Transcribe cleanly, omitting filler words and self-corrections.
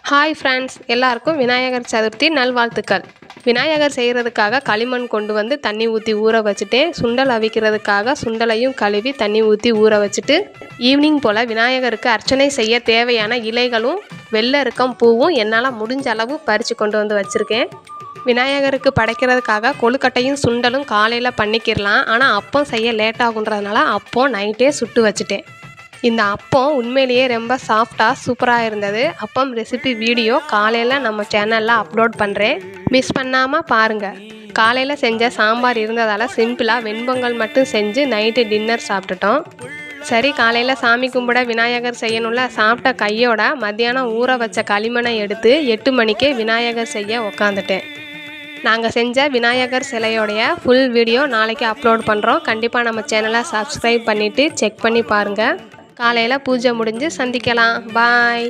Hi friends, எல்லாருக்கும் விநாயகர் சதுர்த்தி நல்வாழ்த்துக்கள். விநாயகர் செய்கிறதுக்காக களிமண் கொண்டு வந்து தண்ணி ஊற்றி ஊற வச்சுட்டேன். சுண்டல் அவிக்கிறதுக்காக சுண்டலையும் கழுவி தண்ணி ஊற்றி ஊற வச்சுட்டு ஈவினிங் போல் விநாயகருக்கு அர்ச்சனை செய்ய தேவையான இலைகளும் வெள்ளை இருக்கம் பூவும் என்னால் முடிஞ்ச அளவு பறித்து கொண்டு வந்து வச்சுருக்கேன். விநாயகருக்கு படைக்கிறதுக்காக கொழுக்கட்டையும் சுண்டலும் காலையில் பண்ணிக்கிடலாம். ஆனால் அப்பம் செய்ய லேட் ஆகுன்றதுனால அப்பம் நைட்டே சுட்டு வச்சுட்டேன். இந்த அப்பம் உண்மையிலேயே ரொம்ப சாஃப்டாக சூப்பராக இருந்தது. அப்பம் ரெசிபி வீடியோ காலையில் நம்ம சேனலில் அப்லோட் பண்ணுறேன், மிஸ் பண்ணாமல் பாருங்கள். காலையில் செஞ்ச சாம்பார் இருந்ததால் சிம்பிளாக வெண்பொங்கல் மட்டும் செஞ்சு நைட்டு டின்னர் சாப்பிட்டுட்டோம். சரி, காலையில் சாமி கும்பிட விநாயகர் செய்யணும்ல, சாப்பிட்ட கையோட மத்தியானம் ஊற வச்ச களிமண்ணை எடுத்து 8 மணிக்கே விநாயகர் செய்ய உக்காந்துட்டேன். நாங்கள் செஞ்ச விநாயகர் சிலையோடைய ஃபுல் வீடியோ நாளைக்கு அப்லோட் பண்ணுறோம். கண்டிப்பாக நம்ம சேனலை சப்ஸ்கிரைப் பண்ணிவிட்டு செக் பண்ணி பாருங்கள். காலையில் பூஜை முடிஞ்சு சந்திக்கலாம். பாய்.